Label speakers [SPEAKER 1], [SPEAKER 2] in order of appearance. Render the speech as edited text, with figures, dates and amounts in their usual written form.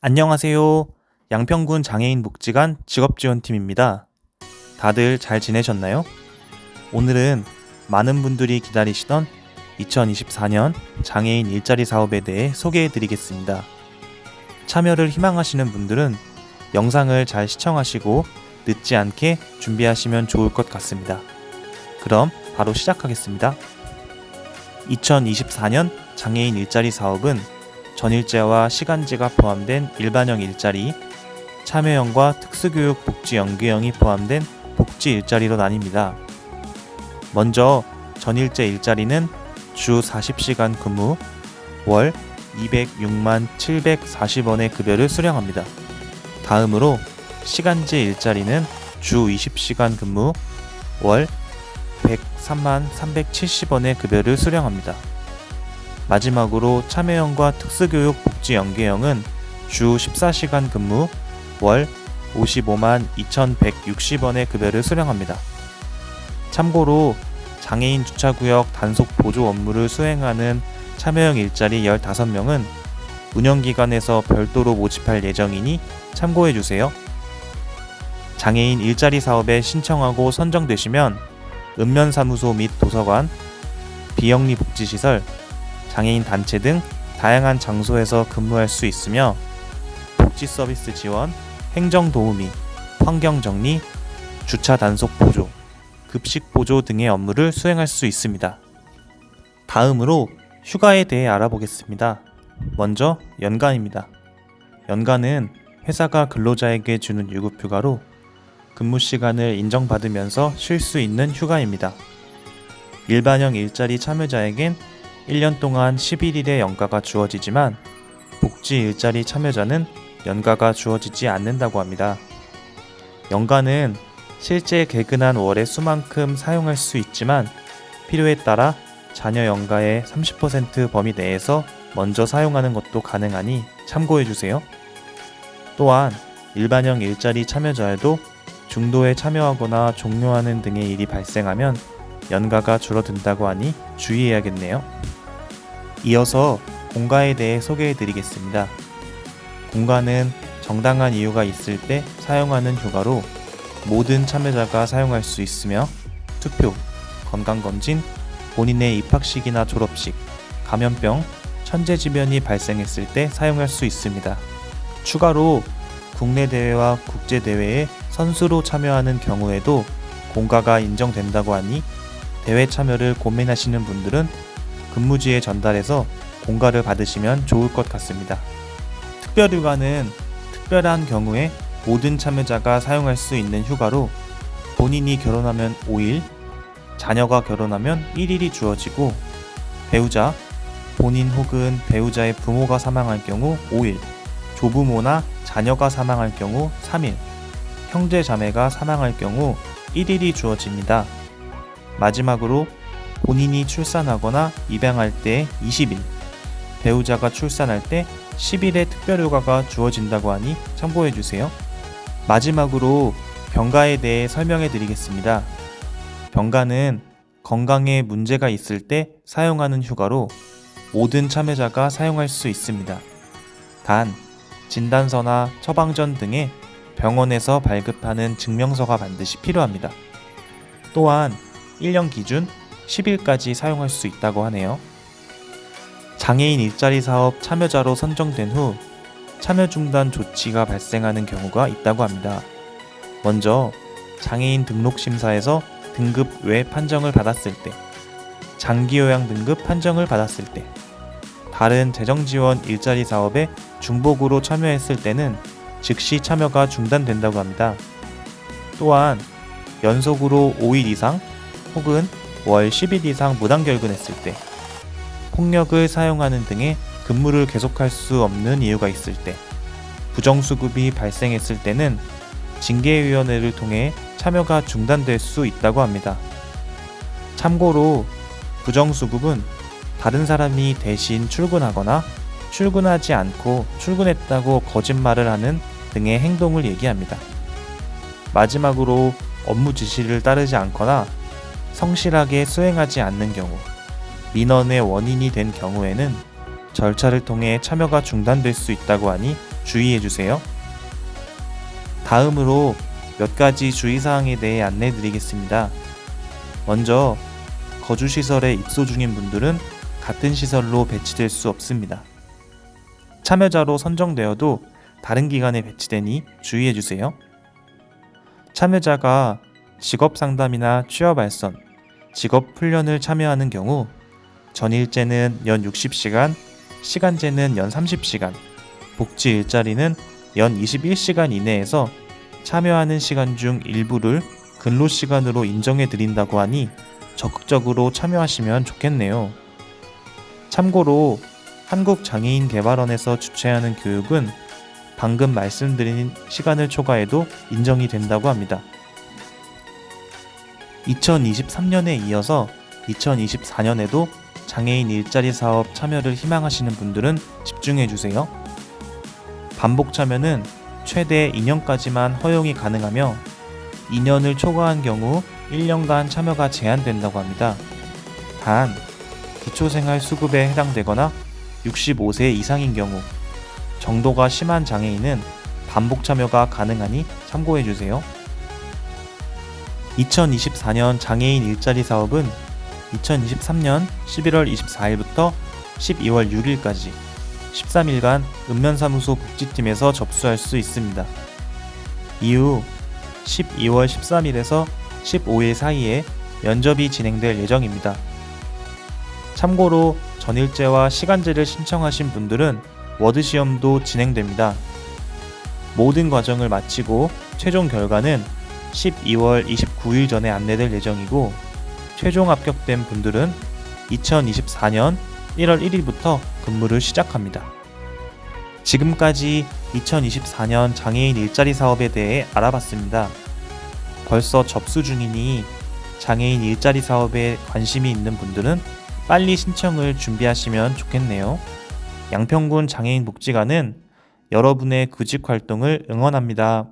[SPEAKER 1] 안녕하세요. 양평군 장애인 복지관 직업지원팀입니다. 다들 잘 지내셨나요? 오늘은 많은 분들이 기다리시던 2024년 장애인 일자리 사업에 대해 소개해 드리겠습니다. 참여를 희망하시는 분들은 영상을 잘 시청하시고 늦지 않게 준비하시면 좋을 것 같습니다. 그럼 바로 시작하겠습니다. 2024년 장애인 일자리 사업은 전일제와 시간제가 포함된 일반형 일자리, 참여형과 특수교육 복지 연계형이 포함된 복지 일자리로 나뉩니다. 먼저 전일제 일자리는 주 40시간 근무, 월 206만 740원의 급여를 수령합니다. 다음으로 시간제 일자리는 주 20시간 근무, 월 103만 370원의 급여를 수령합니다. 마지막으로 참여형과 특수교육 복지 연계형은 주 14시간 근무, 월 55만 2,160원의 급여를 수령합니다. 참고로 장애인 주차구역 단속 보조 업무를 수행하는 참여형 일자리 15명은 운영기관에서 별도로 모집할 예정이니 참고해주세요. 장애인 일자리 사업에 신청하고 선정되시면 읍면사무소 및 도서관, 비영리 복지시설, 장애인 단체 등 다양한 장소에서 근무할 수 있으며 복지 서비스 지원, 행정 도우미, 환경 정리, 주차 단속 보조, 급식 보조 등의 업무를 수행할 수 있습니다. 다음으로 휴가에 대해 알아보겠습니다. 먼저 연간입니다. 연간은 회사가 근로자에게 주는 유급휴가로 근무 시간을 인정받으면서 쉴 수 있는 휴가입니다. 일반형 일자리 참여자에겐 1년 동안 11일의 연가가 주어지지만 복지 일자리 참여자는 연가가 주어지지 않는다고 합니다. 연가는 실제 개근한 월의 수만큼 사용할 수 있지만 필요에 따라 자녀 연가의 30% 범위 내에서 먼저 사용하는 것도 가능하니 참고해주세요. 또한 일반형 일자리 참여자에도 중도에 참여하거나 종료하는 등의 일이 발생하면 연가가 줄어든다고 하니 주의해야겠네요. 이어서 공가에 대해 소개해드리겠습니다. 공가는 정당한 이유가 있을 때 사용하는 휴가로 모든 참여자가 사용할 수 있으며 투표, 건강검진, 본인의 입학식이나 졸업식, 감염병, 천재지변이 발생했을 때 사용할 수 있습니다. 추가로 국내 대회와 국제 대회에 선수로 참여하는 경우에도 공가가 인정된다고 하니 대회 참여를 고민하시는 분들은 근무지에 전달해서 공가를 받으시면 좋을 것 같습니다. 특별휴가는 특별한 경우에 모든 참여자가 사용할 수 있는 휴가로 본인이 결혼하면 5일, 자녀가 결혼하면 1일이 주어지고 배우자, 본인 혹은 배우자의 부모가 사망할 경우 5일, 조부모나 자녀가 사망할 경우 3일, 형제 자매가 사망할 경우 1일이 주어집니다. 마지막으로 본인이 출산하거나 입양할 때 20일, 배우자가 출산할 때 10일의 특별휴가가 주어진다고 하니 참고해주세요. 마지막으로 병가에 대해 설명해 드리겠습니다. 병가는 건강에 문제가 있을 때 사용하는 휴가로 모든 참여자가 사용할 수 있습니다. 단, 진단서나 처방전 등의 병원에서 발급하는 증명서가 반드시 필요합니다. 또한 1년 기준 10일까지 사용할 수 있다고 하네요. 장애인 일자리 사업 참여자로 선정된 후 참여 중단 조치가 발생하는 경우가 있다고 합니다. 먼저 장애인 등록 심사에서 등급 외 판정을 받았을 때, 장기요양 등급 판정을 받았을 때, 다른 재정지원 일자리 사업에 중복으로 참여했을 때는 즉시 참여가 중단된다고 합니다. 또한 연속으로 5일 이상 혹은 월 10일 이상 무단결근했을 때, 폭력을 사용하는 등의 근무를 계속할 수 없는 이유가 있을 때, 부정수급이 발생했을 때는 징계위원회를 통해 참여가 중단될 수 있다고 합니다. 참고로 부정수급은 다른 사람이 대신 출근하거나 출근하지 않고 출근했다고 거짓말을 하는 등의 행동을 얘기합니다. 마지막으로 업무 지시를 따르지 않거나 성실하게 수행하지 않는 경우, 민원의 원인이 된 경우에는 절차를 통해 참여가 중단될 수 있다고 하니 주의해 주세요. 다음으로 몇 가지 주의사항에 대해 안내 드리겠습니다. 먼저 거주시설에 입소 중인 분들은 같은 시설로 배치될 수 없습니다. 참여자로 선정되어도 다른 기관에 배치되니 주의해 주세요. 참여자가 직업상담이나 취업알선, 직업훈련을 참여하는 경우 전일제는 연 60시간, 시간제는 연 30시간, 복지 일자리는 연 21시간 이내에서 참여하는 시간 중 일부를 근로시간으로 인정해 드린다고 하니 적극적으로 참여하시면 좋겠네요. 참고로 한국장애인개발원에서 주최하는 교육은 방금 말씀드린 시간을 초과해도 인정이 된다고 합니다. 2023년에 이어서 2024년에도 장애인 일자리 사업 참여를 희망하시는 분들은 집중해 주세요. 반복 참여는 최대 2년까지만 허용이 가능하며 2년을 초과한 경우 1년간 참여가 제한된다고 합니다. 단, 기초생활수급에 해당되거나 65세 이상인 경우, 정도가 심한 장애인은 반복 참여가 가능하니 참고해 주세요. 2024년 장애인 일자리 사업은 2023년 11월 24일부터 12월 6일까지 13일간 읍면사무소 복지팀에서 접수할 수 있습니다. 이후 12월 13일에서 15일 사이에 면접이 진행될 예정입니다. 참고로 전일제와 시간제를 신청하신 분들은 워드시험도 진행됩니다. 모든 과정을 마치고 최종 결과는 12월 29일 전에 안내될 예정이고 최종 합격된 분들은 2024년 1월 1일부터 근무를 시작합니다. 지금까지 2024년 장애인 일자리 사업에 대해 알아봤습니다. 벌써 접수 중이니 장애인 일자리 사업에 관심이 있는 분들은 빨리 신청을 준비하시면 좋겠네요. 양평군 장애인 복지관은 여러분의 구직 활동을 응원합니다.